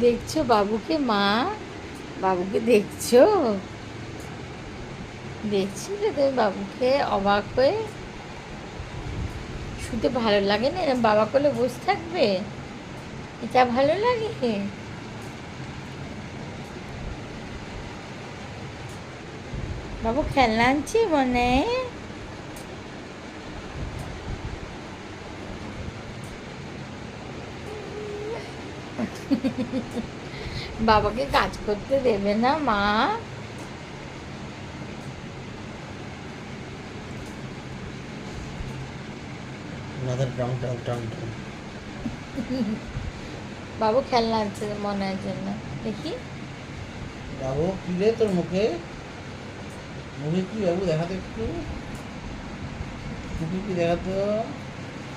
দেখছো বাবুকে মা? বাবুকে দেখছো? দেখছিলে তুমি বাবুকে অবাক হয়ে? শুতে ভালো লাগে না? এরম বাবা কোলে বসে থাকবে? এটা ভালো লাগে? বাবু খেলনা আনছি মনে? বাবাকে কাজ করতে দেবে না মা? Another drong, drong, drong, drong. বাবু খেলনা আনছে মনে হয় জন্য। দেখি। বাবু কি রে তোর মুখে? মুখে কি বাবু দেখাতে একটু? মুখে কি দেখাতো?